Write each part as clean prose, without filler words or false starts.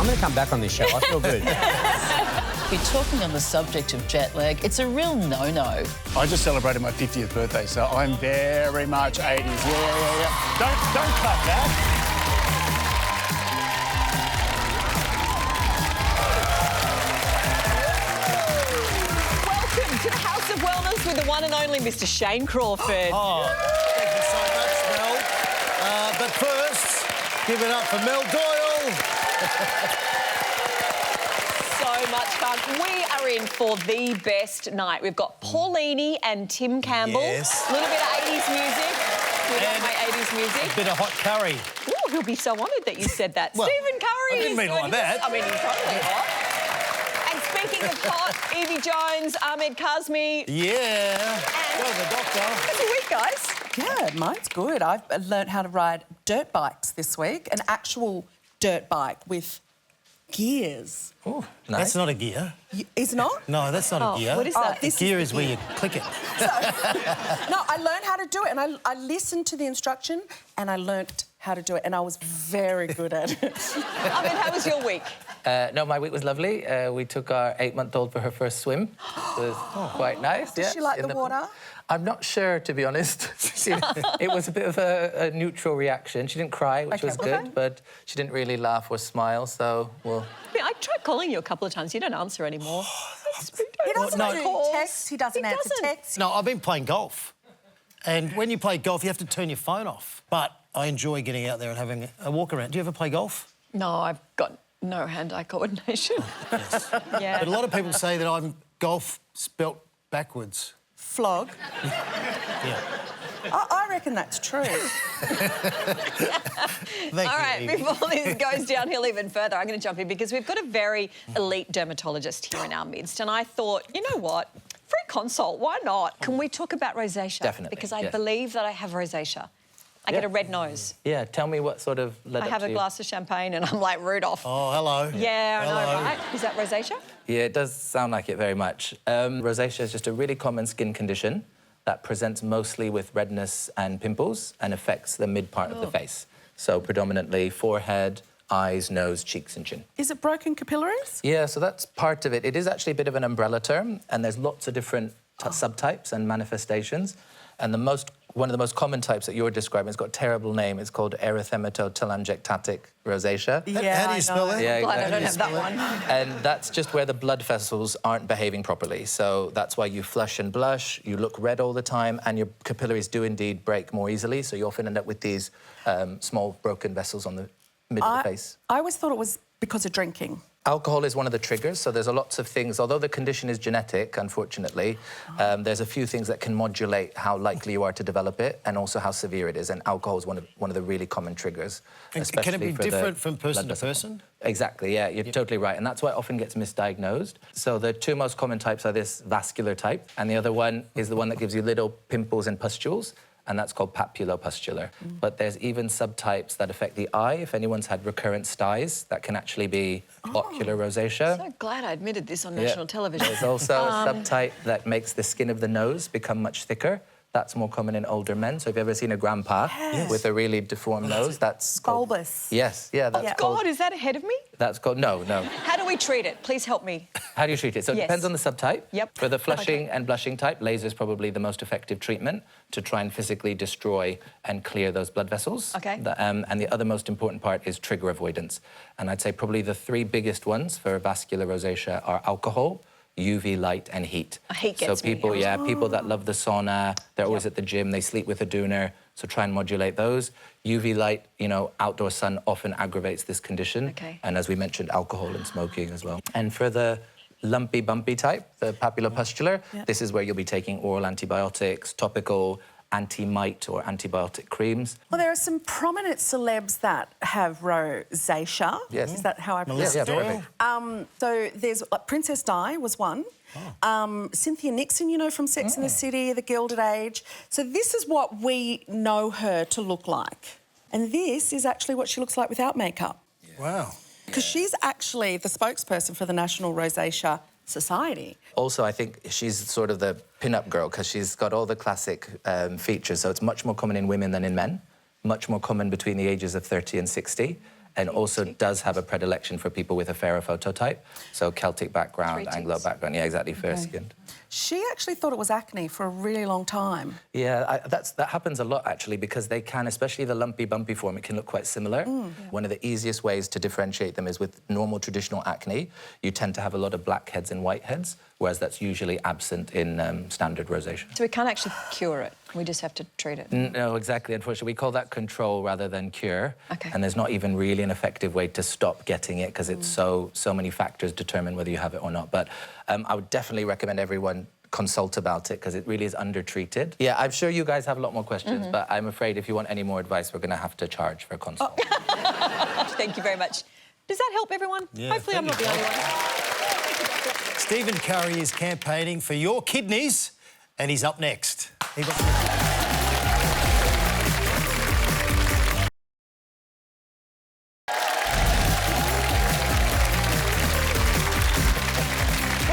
going to come back on this show. I feel good. We're talking on the subject of jet lag. It's a real no-no. I just celebrated my 50th birthday, so I'm very much 80s. Yeah. Don't cut that. To the House of Wellness with the one and only Mr. Shane Crawford. Oh, thank you so much, Mel. But first, give it up for Mel Doyle. So much fun. We are in for the best night. We've got Paulini and Tim Campbell. Yes. A little bit of 80s music. We love my 80s music. A bit of hot curry. Ooh, he'll be so honoured that you said that. Well, Stephen Curry. I didn't mean like that. I mean, he's totally hot. And speaking of hot, Evie Jones, Ahmed Kazmi. Yeah. Well, the doctor. How's your week, guys? Good, mine's good. I've learnt how to ride dirt bikes this week, an actual dirt bike with gears. Oh, nice. That's not a gear. Is it not? No, that's not a gear. What is that? The gear is where you click it. No, I learned how to do it, and I listened to the instruction, and I learnt how to do it, and I was very good at it. Ahmed, how was your week? No, my week was lovely. We took our 8-month-old for her first swim. It was quite nice. Does she like the water? I'm not sure, to be honest. It was a bit of a neutral reaction. She didn't cry, which was good, but she didn't really laugh or smile, so, well... Yeah, I tried calling you a couple of times. You don't answer anymore. He doesn't do text. He doesn't answer texts. No, I've been playing golf. And when you play golf, you have to turn your phone off. But I enjoy getting out there and having a walk around. Do you ever play golf? No, I've got no hand-eye coordination. Yes. Yeah. But a lot of people say that I'm golf spelt backwards. Flog. Yeah. I reckon that's true. All right, before this goes downhill even further, I'm going to jump in because we've got a very elite dermatologist here in our midst, and I thought, you know what? Free consult, why not? Can we talk about rosacea? Definitely, Because I yes. believe that I have rosacea. I get a red nose. Yeah, tell me what sort of led I up have to a glass of champagne and I'm like Rudolph. Oh, hello. Yeah, I know, Hello. right? Is that rosacea? Yeah, it does sound like it very much. Rosacea is just a really common skin condition that presents mostly with redness and pimples and affects the mid part of the face. So predominantly forehead, eyes, nose, cheeks and chin. Is it broken capillaries? Yeah, so that's part of it. It is actually a bit of an umbrella term, and there's lots of different subtypes and manifestations. And one of the most common types that you're describing, it's got a terrible name. It's called erythematothelangectatic rosacea. Yeah, How do you spell that? Yeah, Glad I don't exactly. have that one. And that's just where the blood vessels aren't behaving properly. So that's why you flush and blush, you look red all the time, and your capillaries do indeed break more easily. So you often end up with these small broken vessels on the mid of the face. I always thought it was because of drinking. Alcohol is one of the triggers, so there's lots of things. Although the condition is genetic, unfortunately, there's a few things that can modulate how likely you are to develop it and also how severe it is. And alcohol is one of the really common triggers. And can it be different from person to person? Exactly, yeah, you're totally right. And that's why it often gets misdiagnosed. So the two most common types are this vascular type, and the other one is the one that gives you little pimples and pustules, and that's called papulopustular. But there's even subtypes that affect the eye. If anyone's had recurrent styes, that can actually be ocular rosacea. So glad I admitted this on national television. There's also a subtype that makes the skin of the nose become much thicker. That's more common in older men. So if you've ever seen a grandpa with a really deformed nose, that's called... Bulbous. Yes, yeah, that's called... God, is that ahead of me? That's called... No. How do we treat it? Please help me. How do you treat it? So it depends on the subtype. Yep. For the flushing and blushing type, laser is probably the most effective treatment to try and physically destroy and clear those blood vessels. Okay. And the other most important part is trigger avoidance. And I'd say probably the three biggest ones for vascular rosacea are alcohol, UV light and heat. Heat gets so people, me. people that love the sauna, they're always at the gym, they sleep with a doona, so try and modulate those. UV light, outdoor sun often aggravates this condition. Okay. And as we mentioned, alcohol and smoking as well. And for the lumpy, bumpy type, the papulopustular, this is where you'll be taking oral antibiotics, topical anti-mite or antibiotic creams. Well, there are some prominent celebs that have rosacea. Yes. Is that how I pronounce it? perfect. So there's Princess Di was one. Cynthia Nixon, from Sex and the City, The Gilded Age. So this is what we know her to look like. And this is actually what she looks like without makeup. Wow. Because she's actually the spokesperson for the National Rosacea Society. Also, I think she's sort of the pin-up girl because she's got all the classic features. So it's much more common in women than in men, much more common between the ages of 30 and 60. and also does have a predilection for people with a fairer phototype, so Celtic background, Anglo background. Yeah, exactly, fair-skinned. She actually thought it was acne for a really long time. Yeah, that happens a lot, actually, because they can, especially the lumpy, bumpy form, it can look quite similar. One of the easiest ways to differentiate them is with normal, traditional acne. You tend to have a lot of blackheads and whiteheads, whereas that's usually absent in standard rosacea. So we can't actually cure it. We just have to treat it. No, exactly. Unfortunately, we call that control rather than cure. Okay. And there's not even really an effective way to stop getting it because it's so many factors determine whether you have it or not. But I would definitely recommend everyone consult about it because it really is undertreated. Yeah, I'm sure you guys have a lot more questions, but I'm afraid if you want any more advice, we're going to have to charge for a consult. Thank you very much. Does that help everyone? Yeah, Hopefully I'm not the only one. Stephen Curry is campaigning for your kidneys, and he's up next. Well,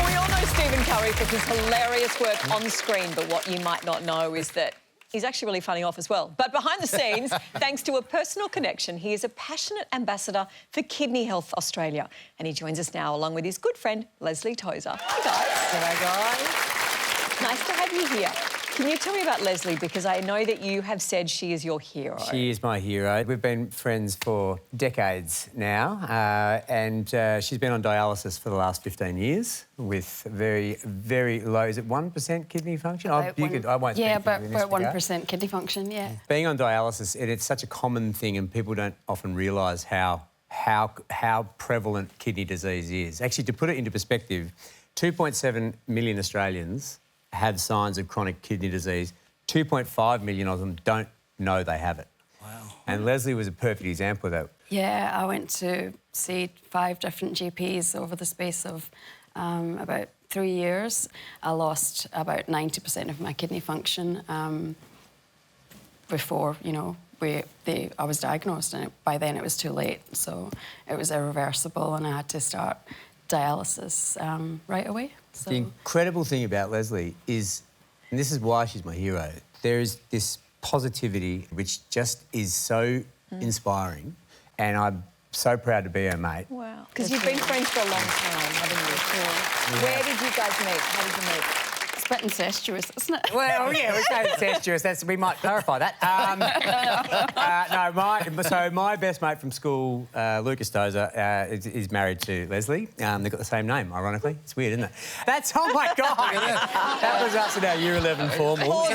we all know Stephen Curry for his hilarious work on screen, but what you might not know is that he's actually really funny off as well. But behind the scenes, thanks to a personal connection, he is a passionate ambassador for Kidney Health Australia. And he joins us now along with his good friend, Leslie Tozer. Hi, guys. G'day, guys. Nice to have you here. Can you tell me about Leslie? Because I know that you have said she is your hero. She is my hero. We've been friends for decades now, and she's been on dialysis for the last 15 years with very, very low, is it 1% kidney function? I won't yeah, speak to you in this about regard. 1% kidney function, yeah. Being on dialysis, it's such a common thing and people don't often realise how prevalent kidney disease is. Actually, to put it into perspective, 2.7 million Australians have signs of chronic kidney disease. 2.5 million of them don't know they have it. Wow. And Leslie was a perfect example of that. Yeah, I went to see 5 different GPs over the space of about 3 years. I lost about 90% of my kidney function before, you know, I was diagnosed, and by then it was too late. So it was irreversible and I had to start dialysis right away. So. The incredible thing about Leslie is, and this is why she's my hero, there is this positivity which just is so inspiring, and I'm so proud to be her mate. Wow. Because you've been friends for a long time, haven't you? Yeah. Where did you guys meet? How did you meet? It's a bit incestuous, isn't it? Well, yeah, we say incestuous. We might clarify that. So my best mate from school, Lucas Tozer, is married to Leslie. They've got the same name, ironically. It's weird, isn't it? Oh my God! That was us in our Year 11 formal.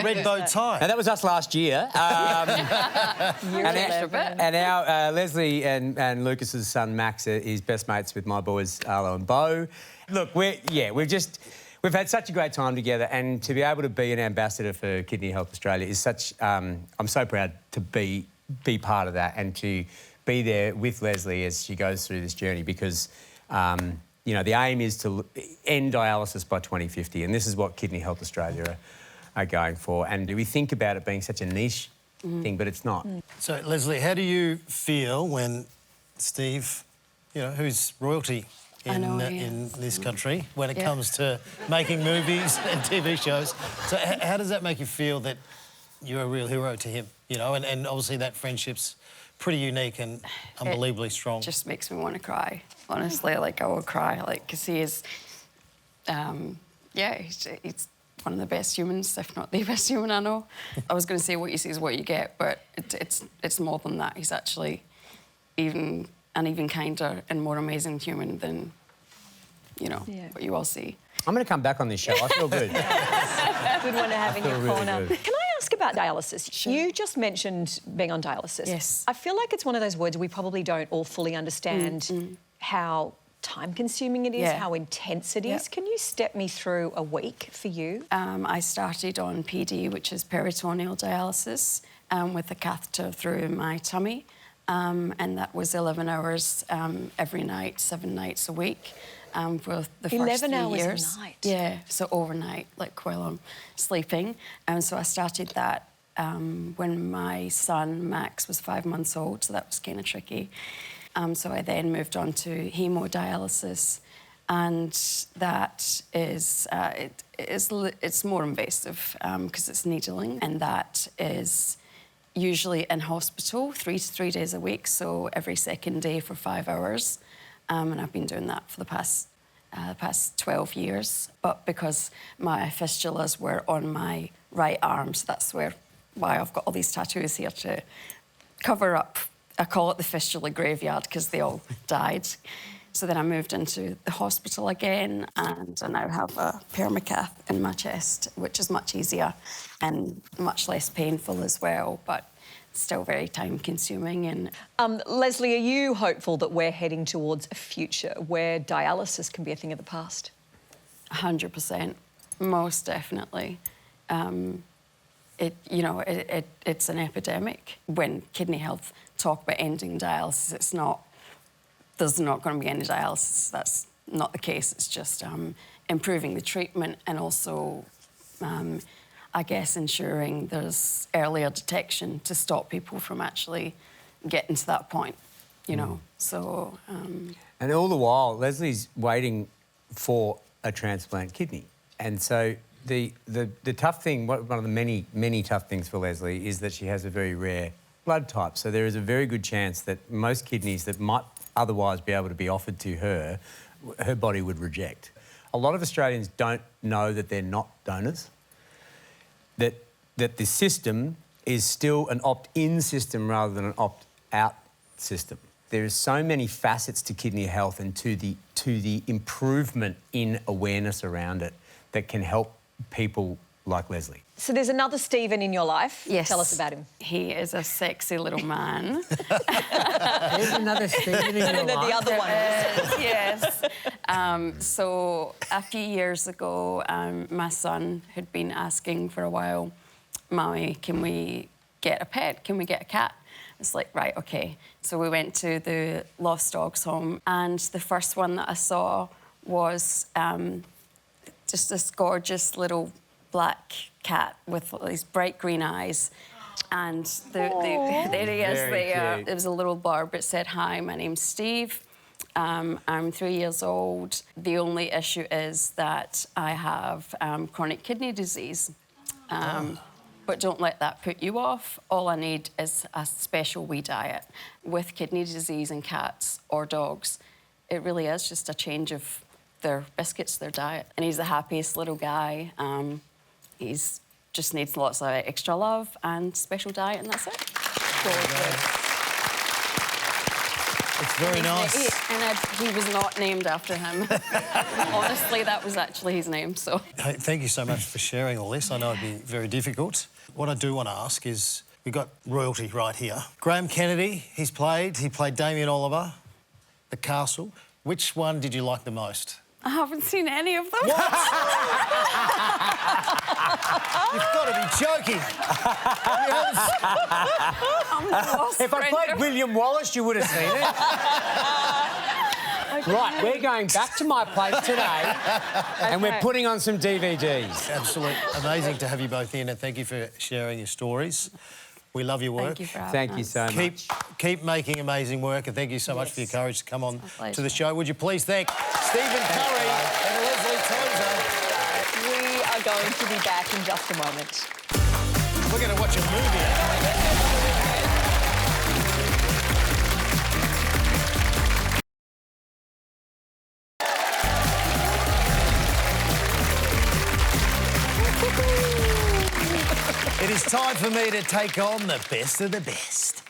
Red bow tie. And that was us last year. And our Leslie and Lucas's son Max is best mates with my boys Arlo and Bo. Look, we've had such a great time together, and to be able to be an ambassador for Kidney Health Australia is such... I'm so proud to be part of that and to be there with Leslie as she goes through this journey because, you know, the aim is to end dialysis by 2050, and this is what Kidney Health Australia are going for. And we think about it being such a niche thing, but it's not. So, Leslie, how do you feel when Steve, you know, who's royalty in this country when it comes to making movies and TV shows. So how does that make you feel that you're a real hero to him, you know, and obviously that friendship's pretty unique and unbelievably strong? It just makes me want to cry, honestly. Like, I will cry, like, because he is, he's one of the best humans, if not the best human I know. I was going to say what you see is what you get, but it's more than that. He's actually an even kinder and more amazing human than, you know, what you all see. I'm going to come back on this show. I feel good. Good one to have in your corner. Really Can I ask about dialysis? Sure. You just mentioned being on dialysis. Yes. I feel like it's one of those words we probably don't all fully understand how time-consuming it is, how intense it is. Can you step me through a week for you? I started on PD, which is peritoneal dialysis, with a catheter through my tummy. And that was 11 hours every night, 7 nights a week for the first 3 years. 11 hours a night? Yeah, so overnight, like while I'm sleeping. And so I started that when my son, Max, was 5 months old, so that was kind of tricky. So I then moved on to hemodialysis, and that is, it's more invasive because it's needling, and that is... usually in hospital 3 days a week, so every second day for 5 hours. And I've been doing that for the past 12 years. But because my fistulas were on my right arm, so that's why I've got all these tattoos here to cover up. I call it the fistula graveyard because they all died. So then I moved into the hospital again, and I now have a permacath in my chest, which is much easier and much less painful as well, but still very time-consuming. And Leslie, are you hopeful that we're heading towards a future where dialysis can be a thing of the past? 100%, most definitely. It's an epidemic. When Kidney Health talk about ending dialysis, there's not going to be any dialysis. That's not the case. It's just improving the treatment and also, I guess, ensuring there's earlier detection to stop people from actually getting to that point, you know. So. And all the while, Leslie's waiting for a transplant kidney, and so the tough thing, one of the many tough things for Leslie, is that she has a very rare blood type. So there is a very good chance that most kidneys that might otherwise be able to be offered to her, her body would reject. A lot of Australians don't know that they're not donors, that the system is still an opt-in system rather than an opt-out system. There is so many facets to kidney health and to the improvement in awareness around it that can help people like Leslie. So there's another Stephen in your life. Yes. Tell us about him. He is a sexy little man. There's another Stephen in your life. The other one. Yes. So a few years ago, my son had been asking for a while, "Mommy, can we get a pet? Can we get a cat?" It's like, right, OK. So we went to the Lost Dogs home, and the first one that I saw was just this gorgeous little black cat with these bright green eyes. And there he is there. There was a little blurb. It said, "Hi, my name's Steve. I'm 3 years old. The only issue is that I have chronic kidney disease. But don't let that put you off. All I need is a special wee diet." With kidney disease in cats or dogs, it really is just a change of their biscuits, their diet. And he's the happiest little guy. He's just needs lots of extra love and special diet, and that's it. It's very nice. He was not named after him. Honestly, that was actually his name, so. Hey, thank you so much for sharing all this. I know it'd be very difficult. What I do want to ask is, we've got royalty right here. Graham Kennedy, he played Damien Oliver, The Castle. Which one did you like the most? I haven't seen any of them. What? You've got to be joking. If I played William Wallace, you would have seen it. Right, we're going back to my place today and we're putting on some DVDs. Absolutely amazing to have you both in, and thank you for sharing your stories. We love your work. Thank you for having Thank you us. so much. Keep making amazing work, and thank you so much for your courage to come on to the show. Would you please thank Stephen Curry and Leslie Tozer. We are going to be back in just a moment. We're going to watch a movie. It is time for me to take on the best of the best.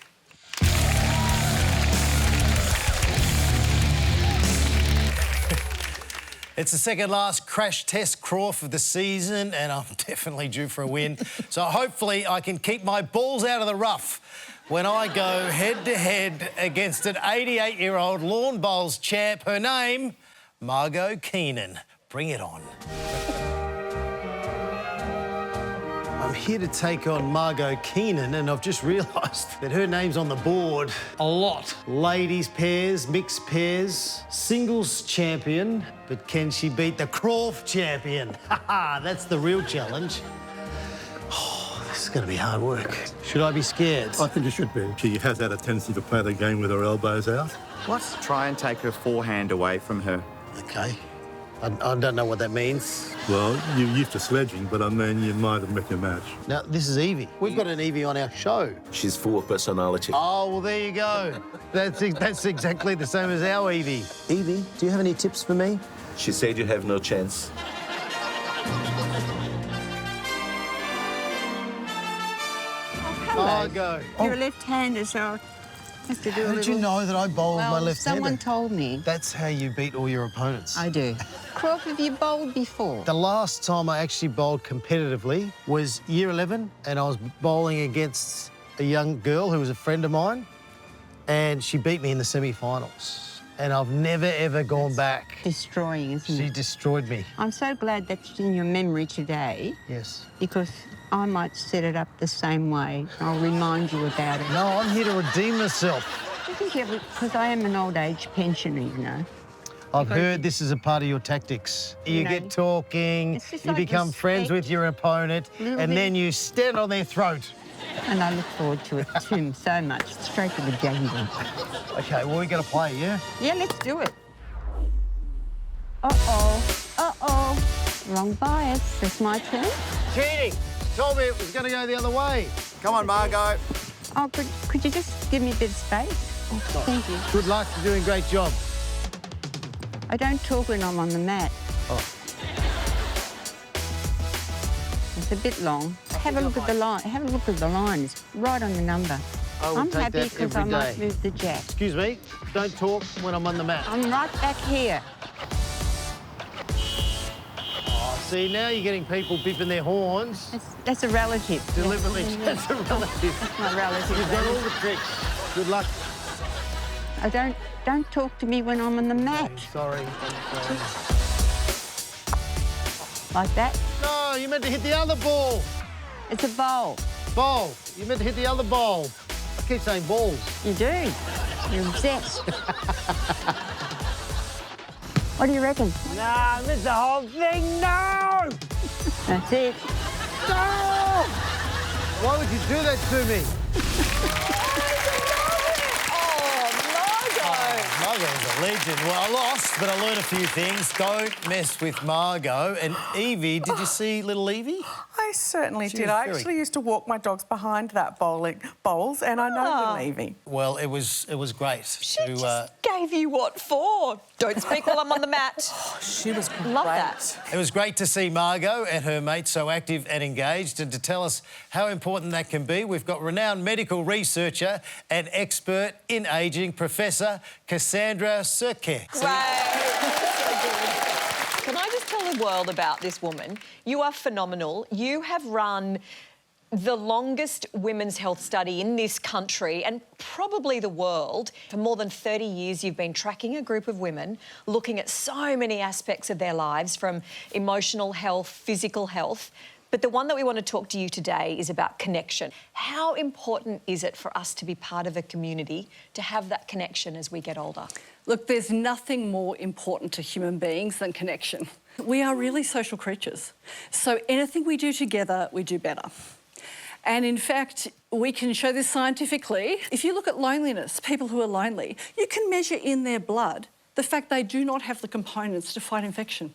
It's the second last crash test craw of the season, and I'm definitely due for a win. So hopefully I can keep my balls out of the rough when I go head-to-head against an 88-year-old lawn bowls champ. Her name, Margot Keenan. Bring it on. I'm here to take on Margot Keenan, and I've just realised that her name's on the board a lot. Ladies pairs, mixed pairs, singles champion, but can she beat the Crawf champion? Ha-ha, that's the real challenge. Oh, this is going to be hard work. Should I be scared? I think you should be. She has had a tendency to play the game with her elbows out. Try and take her forehand away from her. OK. I don't know what that means. Well, you're used to sledging, but I mean, you might have met your match. Now, this is Evie. We've got an Evie on our show. She's full of personality. Oh, well, there you go. That's exactly the same as our Evie. Evie, do you have any tips for me? She said you have no chance. Margot. You're a left-hander, so I'll have to do How a did you little... know that I bowled my Well, left-hander? someone told me. That's how you beat all your opponents. I do. Croft, have you bowled before? The last time I actually bowled competitively was year 11, and I was bowling against a young girl who was a friend of mine, and she beat me in the semi-finals. And I've never, ever gone back. Destroying, isn't She it? destroyed me. I'm so glad that's in your memory today. Yes. Because I might set it up the same way. I'll remind you about it. No, I'm here to redeem myself. I think because I am an old age pensioner, you know. I've heard this is a part of your tactics. You know, get talking, it's just you like become friends respect. with your opponent, Little and bit. then you stand on their throat. And I look forward to it too, so much. Straight to the jungle. OK, well, we got to play, yeah? Yeah, let's do it. Uh-oh. Uh-oh. Wrong bias. It's my turn. Cheating! She told me it was going to go the other way. Come on, Margot. Oh, could you just give me a bit of space? Oh, thank you. Good luck. You're doing a great job. I don't talk when I'm on the mat. Oh. It's a bit long. Have a look at the line. Have a look at the line. It's right on the number. I will I'm take happy that because I every might day. move the jack. Excuse me, don't talk when I'm on the mat. I'm right back here. Oh, see, now you're getting people bipping their horns. That's a relative. Deliberately, Yeah. that's a relative. That's my relative. You've got all the tricks. Good luck. I don't talk to me when I'm on the mat. Sorry. Like that. No, you meant to hit the other ball. It's a bowl. Ball. You meant to hit the other ball. I keep saying balls. You do. You're obsessed. What do you reckon? Nah, I missed the whole thing. No! That's it. No! Why would you do that to me? Margot's a legend. Well, I lost, but I learned a few things. Don't mess with Margot. And Evie, did you see little Evie? I certainly She did. was I very- actually used to walk my dogs behind that bowls, and I know little Evie. Well, it was great. She just gave you what for. Don't speak while I'm on the mat. She was great. Love that. It was great to see Margot and her mate so active and engaged, and to tell us how important that can be, we've got renowned medical researcher and expert in ageing, Professor Cassandra Serke. Can I just tell the world about this woman? You are phenomenal. You have run the longest women's health study in this country and probably the world. For more than 30 years, you've been tracking a group of women, looking at so many aspects of their lives, from emotional health, physical health. But the one that we want to talk to you today is about connection. How important is it for us to be part of a community, to have that connection as we get older? Look, there's nothing more important to human beings than connection. We are really social creatures. So anything we do together, we do better. And in fact, we can show this scientifically. If you look at loneliness, people who are lonely, you can measure in their blood the fact they do not have the components to fight infection.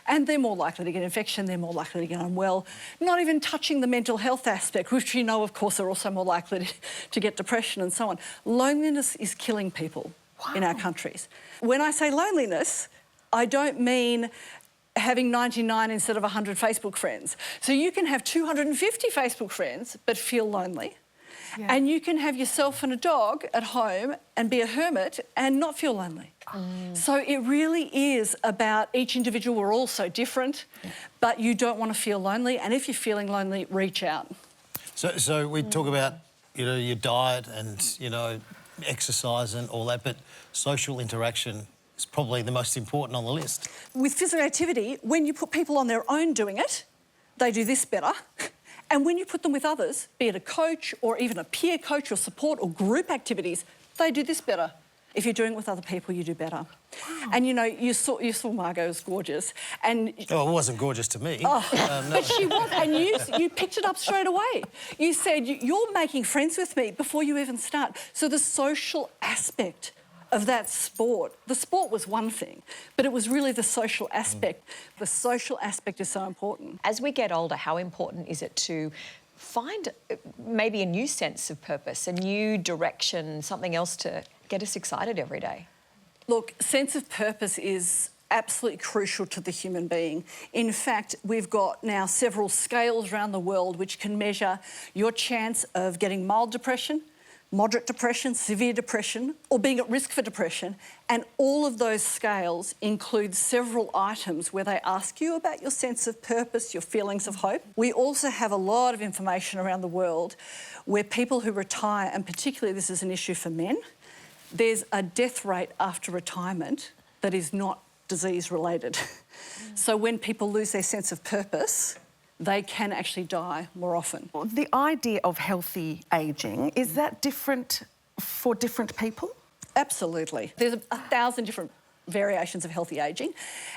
And they're more likely to get infection, they're more likely to get unwell, not even touching the mental health aspect, which we know, of course, are also more likely to get depression and so on. Loneliness is killing people in our countries. When I say loneliness, I don't mean having 99 instead of 100 Facebook friends. So you can have 250 Facebook friends but feel lonely. Yeah. And you can have yourself and a dog at home and be a hermit and not feel lonely. So it really is about each individual. We're all so different, but you don't want to feel lonely. And if you're feeling lonely, reach out. So we talk about, you know, your diet and, you know, exercise and all that, but social interaction is probably the most important on the list. With physical activity, when you put people on their own doing it, they do this better. And when you put them with others, be it a coach or even a peer coach or support or group activities, they do this better. If you're doing it with other people, you do better. Wow. And, you know, you saw Margot was gorgeous. And oh, it wasn't gorgeous to me. Oh, no. But she was, and you picked it up straight away. You said, you're making friends with me before you even start. So the social aspect of that sport, the sport was one thing, but it was really the social aspect. The social aspect is so important. As we get older, how important is it to find maybe a new sense of purpose, a new direction, something else to get us excited every day? Look, sense of purpose is absolutely crucial to the human being. In fact, we've got now several scales around the world which can measure your chance of getting mild depression, moderate depression, severe depression, or being at risk for depression. And all of those scales include several items where they ask you about your sense of purpose, your feelings of hope. We also have a lot of information around the world where people who retire, and particularly this is an issue for men, there's a death rate after retirement that is not disease-related. So when people lose their sense of purpose, they can actually die more often. The idea of healthy ageing, is that different for different people? Absolutely. There's 1,000 different variations of healthy ageing,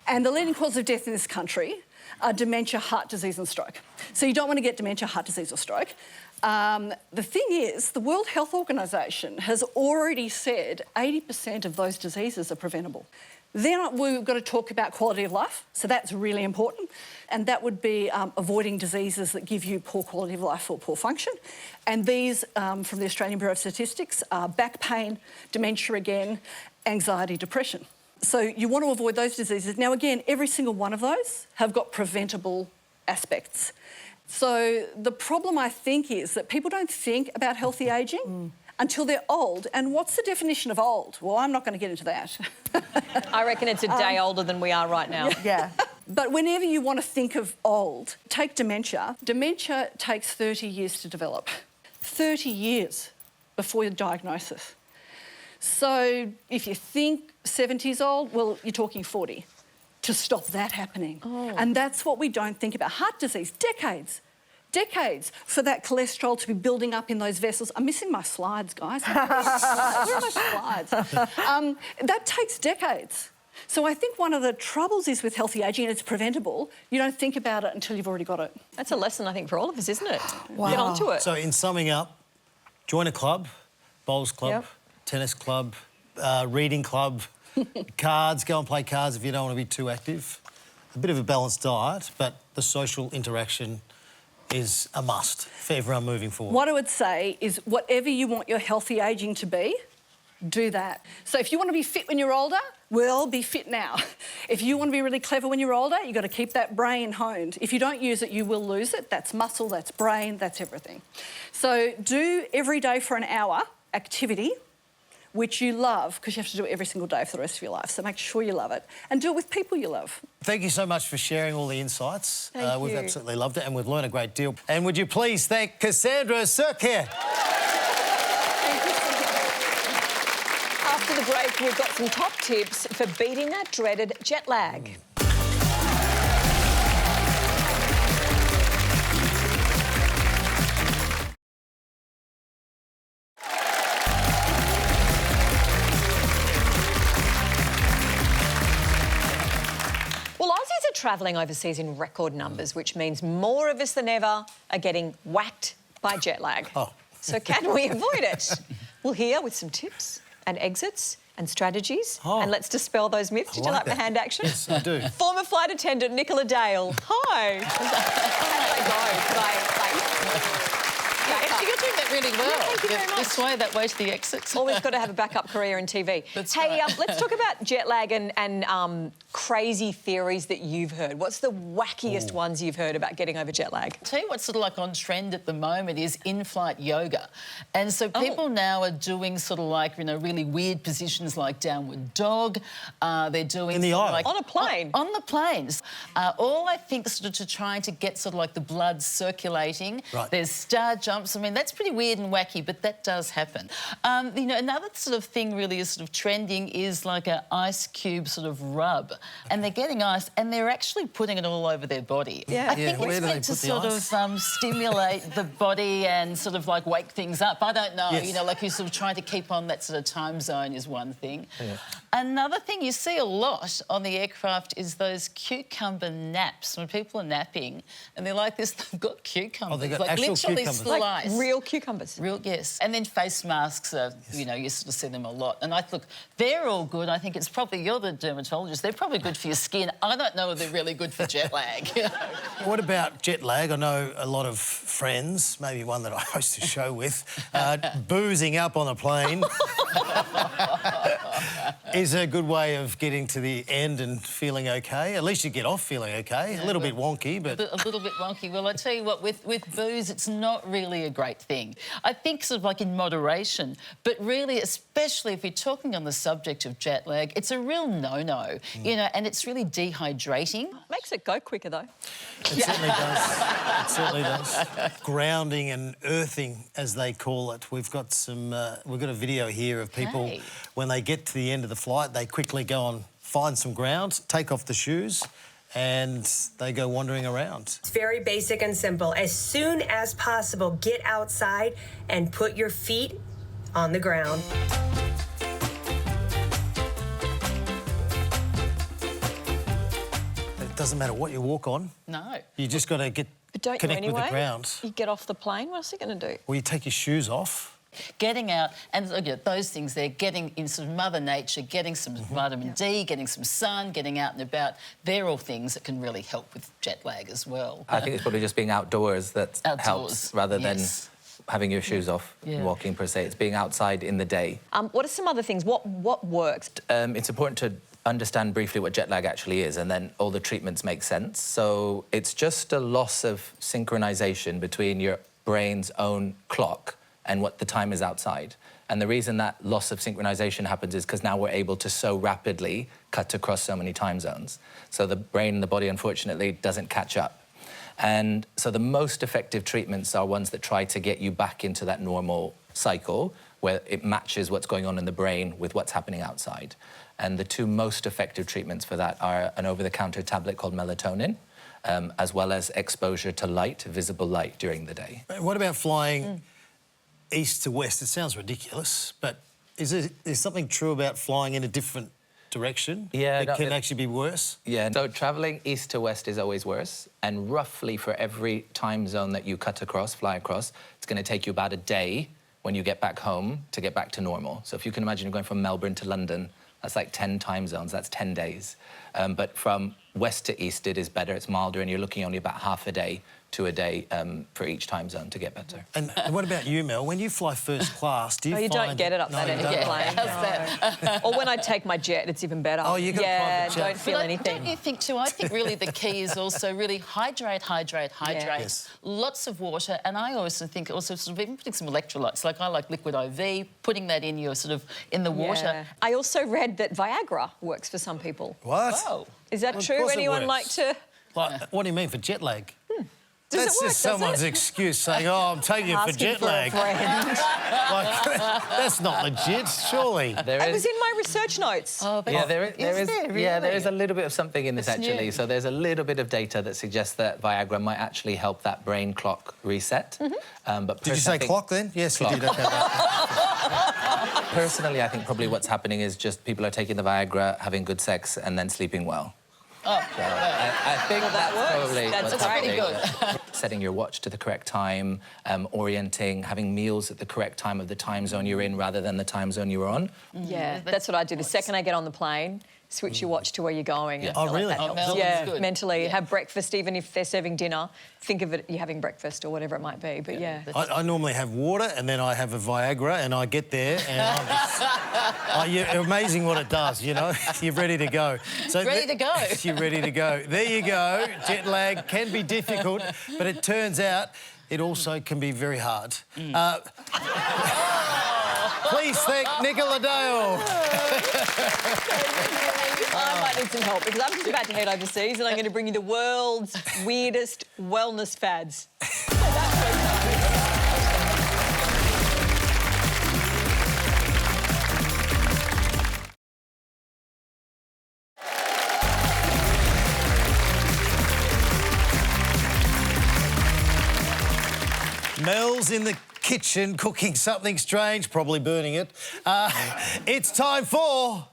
and the leading cause of death in this country are dementia, heart disease and stroke. So you don't want to get dementia, heart disease or stroke. The thing is, the World Health Organisation has already said 80% of those diseases are preventable. Then we've got to talk about quality of life, so that's really important, and that would be avoiding diseases that give you poor quality of life or poor function. And these, from the Australian Bureau of Statistics, are back pain, dementia again, anxiety, depression. So you want to avoid those diseases. Now again, every single one of those have got preventable aspects. So the problem, I think, is that people don't think about healthy ageing until they're old. And what's the definition of old? Well, I'm not going to get into that. I reckon it's a day older than we are right now. Yeah. But whenever you want to think of old, take dementia. Dementia takes 30 years to develop. 30 years before your diagnosis. So if you think 70's old, well, you're talking 40 to stop that happening. And that's what we don't think about. Heart disease, decades for that cholesterol to be building up in those vessels. I'm missing my slides, guys. Where are my slides? That takes decades. So I think one of the troubles is with healthy ageing, and it's preventable, you don't think about it until you've already got it. That's a lesson, I think, for all of us, isn't it? Wow. Get onto it. So in summing up, join a club, bowls club, tennis club, reading club, cards, go and play cards if you don't want to be too active. A bit of a balanced diet, but the social interaction is a must for everyone moving forward. What I would say is whatever you want your healthy ageing to be, do that. So if you want to be fit when you're older, well, be fit now. If you want to be really clever when you're older, you've got to keep that brain honed. If you don't use it, you will lose it. That's muscle, that's brain, that's everything. So do every day for an hour activity which you love, because you have to do it every single day for the rest of your life. So make sure you love it and do it with people you love. Thank you so much for sharing all the insights. Thank We've you. absolutely loved it and we've learned a great deal. And would you please thank Cassandra Sirke? After the break, we've got some top tips for beating that dreaded jet lag. Well, Aussies are travelling overseas in record numbers, which means more of us than ever are getting whacked by jet lag. So can we avoid it? We'll hear with some tips and exits and strategies. And let's dispel those myths. Did you like the hand action? Yes, I do. Former flight attendant Nicola Dale. Hi. You're doing that really well. Thank you very much. This way, that way to the exits. Always got to have a backup career in TV. Hey, let's talk about jet lag and crazy theories that you've heard. What's the wackiest ones you've heard about getting over jet lag? I'll tell you what's sort of like on trend at the moment is in-flight yoga. And so people now are doing sort of like, you know, really weird positions like downward dog. They're doing... In the eye? Like, on a plane? On the planes. All I think sort of to trying to get sort of like the blood circulating. Right. There's star jumps. I mean, that's pretty weird and wacky, but that does happen. You know, another sort of thing really is sort of trending is like an ice cube sort of rub. And they're getting ice and they're actually putting it all over their body. Yeah. I think it's meant to sort of stimulate the body and sort of like wake things up. I don't know, you know, like you're sort of trying to keep on that sort of time zone is one thing. Yeah. Another thing you see a lot on the aircraft is those cucumber naps. When people are napping and they're like this, they've got cucumbers. Oh, they've got like actual literally cucumbers. sliced. Like real cucumbers? cucumbers. Yes. And then face masks are, you know, you sort of see them a lot. And look, they're all good. I think it's probably, you're the dermatologist, they're probably good for your skin. I don't know if they're really good for jet lag. You know? What about jet lag? I know a lot of friends, maybe one that I host a show with, boozing up on a plane is a good way of getting to the end and feeling OK. At least you get off feeling OK. Yeah, a little bit wonky, but... A little bit wonky. Well, I tell you what, with booze, it's not really a great thing. I think sort of like in moderation, but really, especially if you're talking on the subject of jet lag, it's a real no-no, you know, and it's really dehydrating. Makes it go quicker, though. It certainly does. It certainly does. Grounding and earthing, as they call it. We've got a video here of people, when they get to the end of the flight, they quickly go and find some ground, take off the shoes, and they go wandering around. It's very basic and simple. As soon as possible, get outside and put your feet on the ground. It doesn't matter what you walk on. No. You just got to connect with the ground. You get off the plane, what's he going to do? Well, you take your shoes off. Getting out, and look at those things there, getting in sort of Mother Nature, getting some vitamin D, getting some sun, getting out and about, they're all things that can really help with jet lag as well. I think it's probably just being outdoors that helps rather than having your shoes off, walking per se. It's being outside in the day. What are some other things? What works? It's important to understand briefly what jet lag actually is, and then all the treatments make sense. So it's just a loss of synchronization between your brain's own clock and what the time is outside. And the reason that loss of synchronization happens is because now we're able to so rapidly cut across so many time zones. So the brain and the body, unfortunately, doesn't catch up. And so the most effective treatments are ones that try to get you back into that normal cycle where it matches what's going on in the brain with what's happening outside. And the two most effective treatments for that are an over-the-counter tablet called melatonin, as well as exposure to light, visible light during the day. What about flying east to west? It sounds ridiculous, but is there something true about flying in a different direction? Yeah, it can actually be worse? Yeah, so travelling east to west is always worse, and roughly for every time zone that you fly across, it's going to take you about a day when you get back home to get back to normal. So if you can imagine you're going from Melbourne to London, that's like 10 time zones, that's 10 days. But from west to east, it is better, it's milder, and you're looking only about half a day to a day for each time zone to get better. And what about you, Mel? When you fly first class, do you you don't get it up that end of the plane. Or when I take my jet, it's even better. Oh, you got a private jet. Don't feel anything. Don't you think too? I think really the key is also really hydrate. Yes. Lots of water, and I also think also sort of even putting some electrolytes. Like I like liquid IV, putting that in your sort of in the water. I also read that Viagra works for some people. What? Oh. Is that true? Anyone like to? Like, what do you mean for jet lag? Does That's just someone's excuse saying, oh, I'm taking it for jet lag. Like, that's not legit, surely. It was in my research notes. Oh, yeah, there is really? Yeah, there is a little bit of something in this, It's actually. new. So there's a little bit of data that suggests that Viagra might actually help that brain clock reset. But Did you say clock then? Yes, Clock. you did. Okay. Personally, I think probably what's happening is just people are taking the Viagra, having good sex, and then sleeping well. Oh, So I think that's probably That's what's pretty happening. Setting your watch to the correct time, orienting, having meals at the correct time of the time zone you're in rather than the time zone you were on. Yeah, that's what I do. The second I get on the plane, switch your watch to where you're going. Yeah. Oh, really? Good. Mentally. Have breakfast, even if they're serving dinner. Think of it, you're having breakfast or whatever it might be. But yeah. I normally have water and then I have a Viagra and I get there and I'm just... you're amazing what it does, you know? You're ready to go. So Ready to go. You're ready to go. There you go. Jet lag can be difficult, but it turns out it also can be very hard. Please thank Nicola Dale. I might need some help because I'm just about to head overseas and I'm going to bring you the world's weirdest wellness fads. Mel's in the kitchen cooking something strange, probably burning it. It's time for...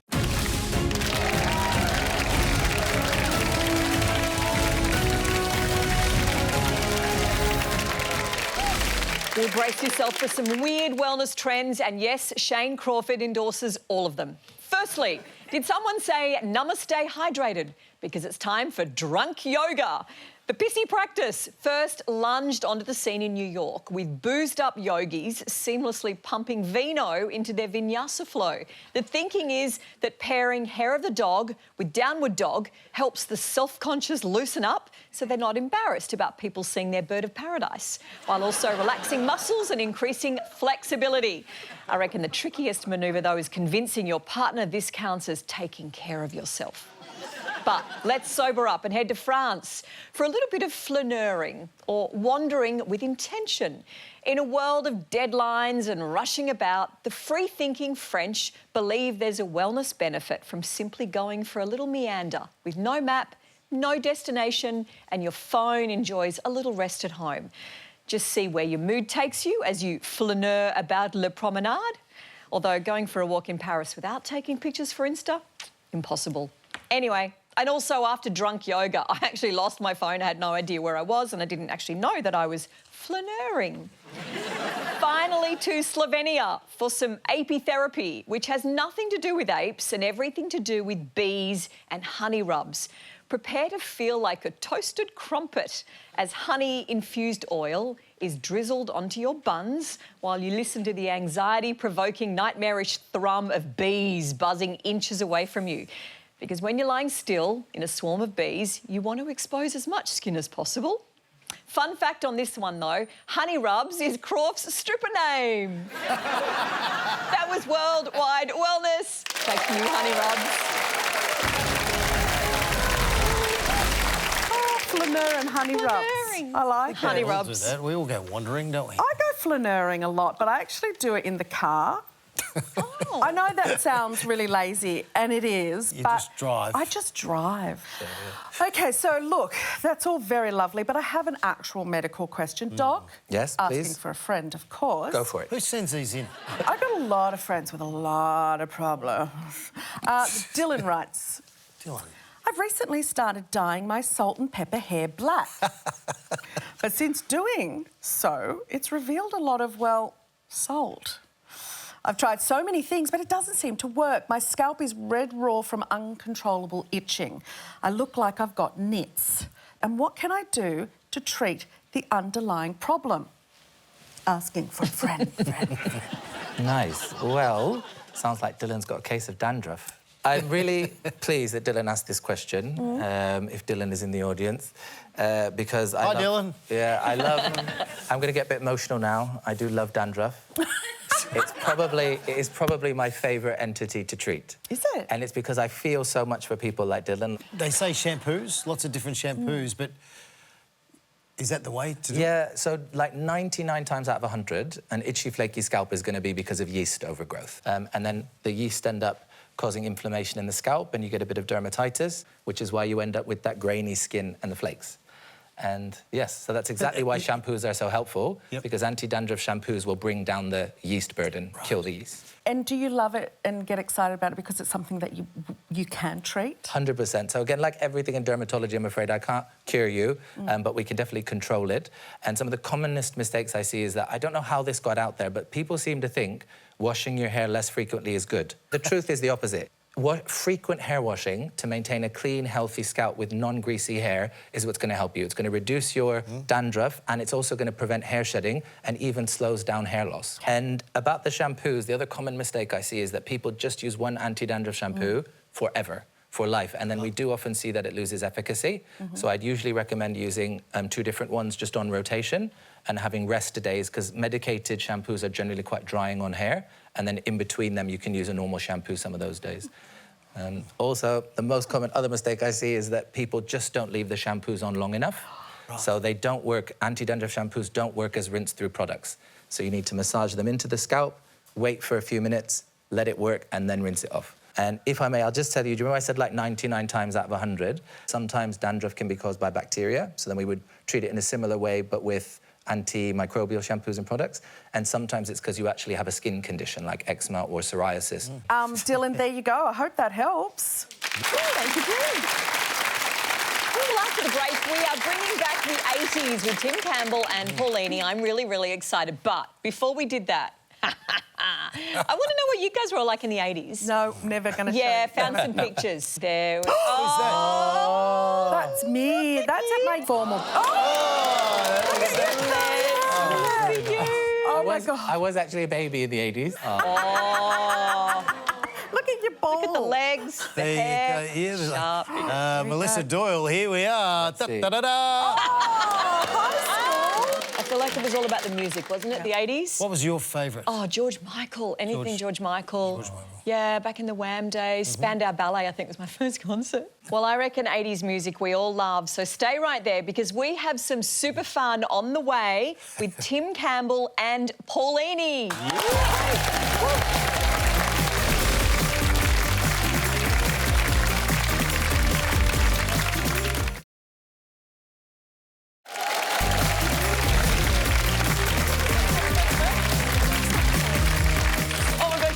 Well, brace yourself for some weird wellness trends, and yes, Shane Crawford endorses all of them. Firstly, did someone say namaste hydrated? Because it's time for drunk yoga. The pissy practice first lunged onto the scene in New York with boozed-up yogis seamlessly pumping vino into their vinyasa flow. The thinking is that pairing hair of the dog with downward dog helps the self-conscious loosen up so they're not embarrassed about people seeing their bird of paradise, while also relaxing muscles and increasing flexibility. I reckon the trickiest manoeuvre, though, is convincing your partner this counts as taking care of yourself. But let's sober up and head to France for a little bit of flaneuring, or wandering with intention. In a world of deadlines and rushing about, the free-thinking French believe there's a wellness benefit from simply going for a little meander with no map, no destination, and your phone enjoys a little rest at home. Just see where your mood takes you as you flaneur about Le Promenade. Although going for a walk in Paris without taking pictures for Insta, impossible. Anyway, and also after drunk yoga, I actually lost my phone. I had no idea where I was, and I didn't actually know that I was flaneuring. Finally to Slovenia for some apitherapy, which has nothing to do with apes and everything to do with bees and honey rubs. Prepare to feel like a toasted crumpet as honey-infused oil is drizzled onto your buns while you listen to the anxiety-provoking, nightmarish thrum of bees buzzing inches away from you. Because when you're lying still in a swarm of bees, you want to expose as much skin as possible. Fun fact on this one, though, Honey Rubs is Croft's stripper name. That was Worldwide Wellness. Back to you, Honey Rubs. Oh, flaneur and honey rubs. I like Honey it. Rubs. Do that. We all go wandering, don't we? I go flaneuring a lot, but I actually do it in the car. Oh. I know that sounds really lazy, and it is, You but just drive. I just drive. OK, so look, that's all very lovely, but I have an actual medical question. Doc? Yes, Asking please. for a friend, of course. Go for it. Who sends these in? I've got a lot of friends with a lot of problems. Dylan writes... Dylan. I've recently started dyeing my salt and pepper hair black. But since doing so, it's revealed a lot of, well, salt. I've tried so many things, but it doesn't seem to work. My scalp is red raw from uncontrollable itching. I look like I've got nits. And what can I do to treat the underlying problem? Asking for a friend. Nice. Well, sounds like Dylan's got a case of dandruff. I'm really pleased that Dylan asked this question, if Dylan is in the audience, because I Hi, love... Dylan. Yeah, I love... I'm going to get a bit emotional now. I do love dandruff. It is probably my favourite entity to treat. Is it? And it's because I feel so much for people like Dylan. They say shampoos, lots of different shampoos, but is that the way to do it? Yeah, so like 99 times out of 100, an itchy, flaky scalp is going to be because of yeast overgrowth. And then the yeast end up causing inflammation in the scalp, and you get a bit of dermatitis, which is why you end up with that grainy skin and the flakes. And yes, so that's exactly why shampoos are so helpful, because anti-dandruff shampoos will bring down the yeast burden, kill the yeast. And do you love it and get excited about it because it's something that you can treat? 100%. So again, like everything in dermatology, I'm afraid I can't cure you, but we can definitely control it. And some of the commonest mistakes I see is that, I don't know how this got out there, but people seem to think washing your hair less frequently is good. The truth is the opposite. Frequent hair washing to maintain a clean, healthy scalp with non-greasy hair is what's going to help you. It's going to reduce your dandruff, and it's also going to prevent hair shedding and even slows down hair loss. And about the shampoos, the other common mistake I see is that people just use one anti-dandruff shampoo forever, for life, and then we do often see that it loses efficacy. So I'd usually recommend using 2 different ones just on rotation and having rest days, because medicated shampoos are generally quite drying on hair, and then in between them you can use a normal shampoo some of those days. Also, the most common other mistake I see is that people just don't leave the shampoos on long enough. So they don't work, anti-dandruff shampoos don't work as rinse-through products. So you need to massage them into the scalp, wait for a few minutes, let it work, and then rinse it off. And if I may, I'll just tell you, do you remember I said like 99 times out of 100? Sometimes dandruff can be caused by bacteria, so then we would treat it in a similar way, but with antimicrobial shampoos and products. And sometimes it's because you actually have a skin condition like eczema or psoriasis. Dylan, there you go. I hope that helps. Thank you, Jim. Well, after the break, we are bringing back the 80s with Tim Campbell and Paulini. I'm really, really excited. But before we did that, I want to know what you guys were all like in the 80s. No, never going to show Yeah, you. found some pictures. There we Oh, that's me. That's at my formal. Oh! Look at you. Oh, my God. I was actually a baby in the 80s. Oh. Look at your balls. Look at the legs, the There hair. you go. Here's Sharp. Melissa Doyle, here we are. Let's see. Da-da-da-da. I feel like it was all about the music, wasn't it? The 80s? What was your favourite? Oh, George Michael. Anything George Michael. Yeah, back in the Wham days. Spandau Ballet, I think, was my first concert. Well, I reckon 80s music we all love, so stay right there because we have some super fun on the way with Tim Campbell and Paulini.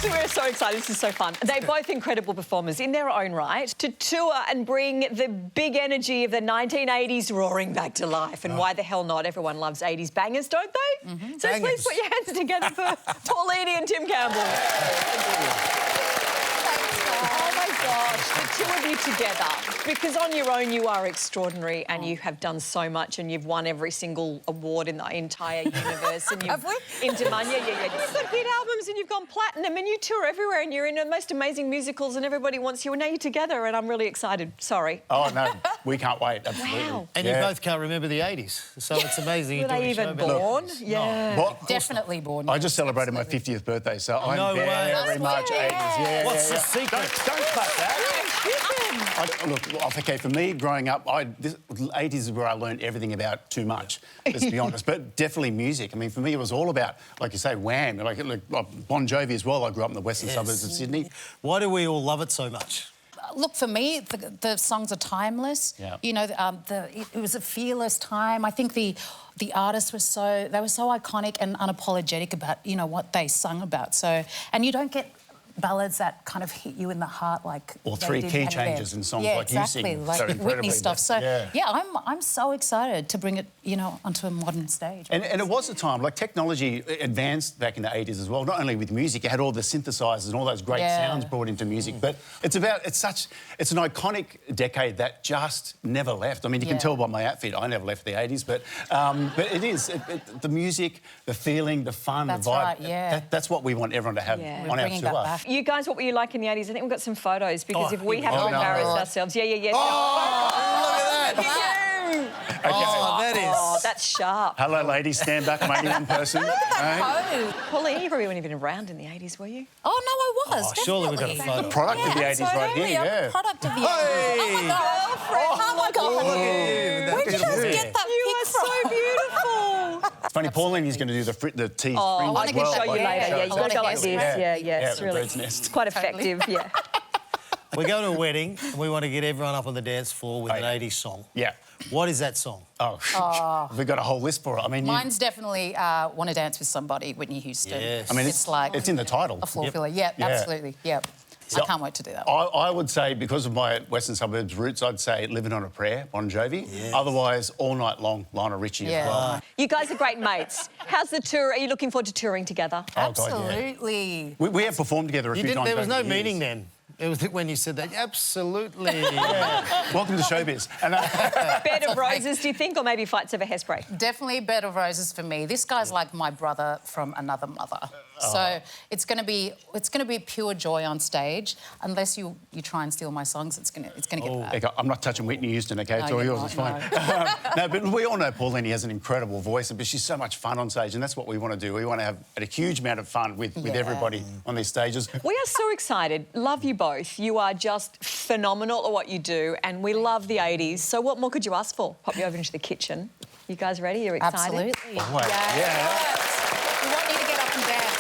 We're so excited. This is so fun. They're both incredible performers in their own right to tour and bring the big energy of the 1980s roaring back to life. And why the hell not? Everyone loves 80s bangers, don't they? So Bangers. please put your hands together for Paulini and Tim Campbell. Oh, my gosh, the two of you together. Because on your own, you are extraordinary and you have done so much and you've won every single award in the entire universe. And Have we? In demand, yeah. You've got hit albums and you've gone platinum and you tour everywhere and you're in the most amazing musicals and everybody wants you and now you're together and I'm really excited. Sorry. Oh, no, we can't wait, absolutely. Wow. And you both can't remember the 80s, so it's amazing. Were they even born? Yeah. Well, Definitely born. I just celebrated my 50th birthday, so I'm No way. very much 80s. Yeah, What's the secret? Don't clap that. Look, okay, for me, growing up, the 80s is where I learned everything about too much, let's be honest. But definitely music. I mean, for me, it was all about, like you say, Wham, like Bon Jovi as well. I grew up in the western suburbs of Sydney. Why do we all love it so much? Look, for me, the songs are timeless. Yeah. You know, it was a fearless time. I think the artists were so iconic and unapologetic about, you know, what they sung about. So, and you don't get ballads that kind of hit you in the heart like Or they three did key back then. changes in songs yeah, like exactly, you sing like so Whitney incredibly. stuff. So Yeah. I'm so excited to bring it, you know, onto a modern stage. And it was a time, like technology advanced back in the 80s as well, not only with music, you had all the synthesizers and all those great sounds brought into music, but it's an iconic decade that just never left. I mean, you can tell by my outfit, I never left the 80s, but it is, the music, the feeling, the fun, That's the vibe, right, yeah. that's what we want everyone to have on our tour. You guys, what were you like in the 80s? I think we've got some photos because if we have to no. embarrass ourselves... Yeah. Oh, look at that! Okay. Oh, that is... Oh, that's sharp. Hello, ladies, stand back, I'm only one person. Pauline, you probably weren't even around in the 80s, were you? Oh, no, I was, Oh, surely we've got a definitely. photo. Product of the 80s right here, yeah. Product of the 80s. Hey! Oh, my God. Where did you guys get that You are so beautiful. It's funny, Pauline is going to do the tea Oh, I spring want as to well. show you later. Yeah, you've got to go like this. Yeah, it's the really bird's nest. quite effective. Yeah. We're going to a wedding and we want to get everyone up on the dance floor with an 80s song. Yeah. What is that song? Oh, we've got a whole list for it. I mean, Mine's definitely Want to Dance with Somebody, Whitney Houston. Yes. I mean, it's like it's in the title. a floor filler. Yeah, absolutely. Yep. So I can't wait to do that one. I would say, because of my Western Suburbs roots, I'd say Living on a Prayer, Bon Jovi. Yes. Otherwise, All Night Long, Lionel Richie as well. You guys are great mates. How's the tour? Are you looking forward to touring together? Oh, God, yeah. Absolutely. We have performed together a few times. There was no over the years. meaning then. It was when you said that. Absolutely. Welcome to showbiz. And, Bed of Roses, do you think, or maybe Fights Over Hairspray? Definitely Bed of Roses for me. This guy's like my brother from another mother. So it's going to be pure joy on stage. Unless you try and steal my songs, it's going to get bad. I'm not touching Whitney Houston, OK? It's all yours, it's fine. No, but we all know Pauline has an incredible voice, but she's so much fun on stage, and that's what we want to do. We want to have a huge amount of fun with everybody on these stages. We are so excited. Love you both. You are just phenomenal at what you do, and we love the 80s. So what more could you ask for? Pop you over into the kitchen. You guys ready? You're excited? Absolutely. Yeah. We want you to get up and dance.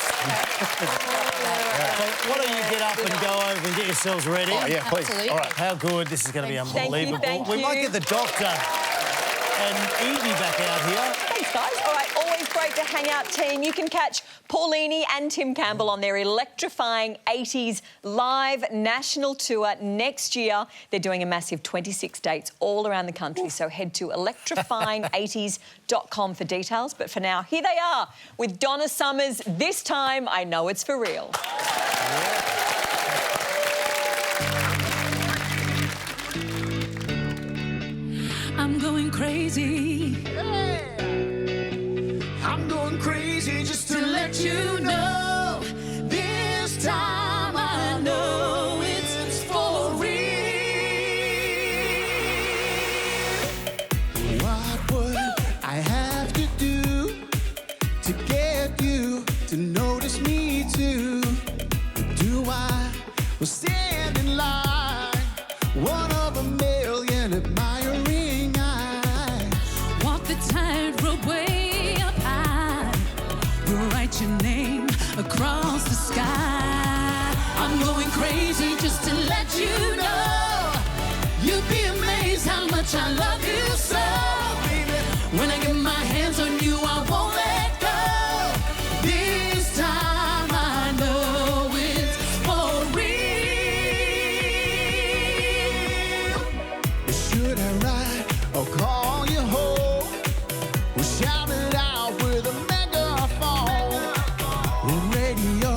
Why don't you get up and go over and get yourselves ready? Oh, yeah, please. Absolutely. All right. How good. This is going to be unbelievable. Thank We you. might get the doctor and Evie back out here. Thanks, guys. All right, always always great to hang out, team. You can catch Paulini and Tim Campbell on their electrifying 80s live national tour next year. They're doing a massive 26 dates all around the country, so head to electrifying80s.com for details. But for now, here they are with Donna Summers. This time, I know it's for real. I'm going crazy. I'm going crazy just to let you know. This time I know it's for real. What would I have to do to get you to notice me too? Do I will stand in line, one of a million admiring eyes? Walk the tightrope way up high, write your name across the sky. I'm going crazy just to let you know. You'd be amazed how much I love you so, baby. When I get my hands on you, I won't let go. This time I know it's for real. Should I write or call you home? Or shout it out with a megaphone? Radio,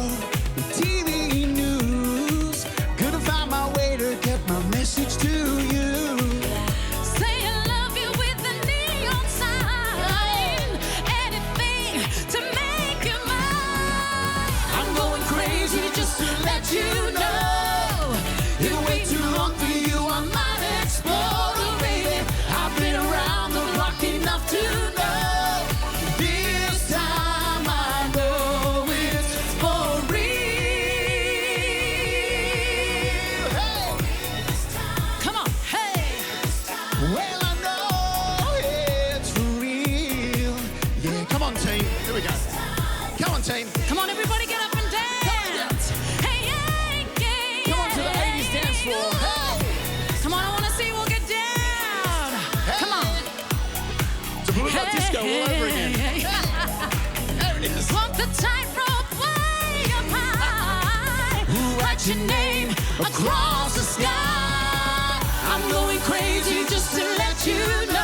TV news, couldn't find my way to get my message to you. Say I love you with a neon sign, anything to make you mine. I'm going crazy just to let you know. If I wait too long for you, I might explode, oh, baby. I've been around the block enough to know. This time I know it's for real. Hey, come on, hey. Well, I know it's for real. Yeah, come on, team. Here we go. Come on, team. Come on, everybody, get up and dance. Hey, yeah, yeah, come on to the 80s dance floor. Hey. Come on, I want to see you all get down. Come on. It's a blue disco all over again. There it is. Walk the tightrope way up high. Write your name across the sky. I'm going crazy just to let you know.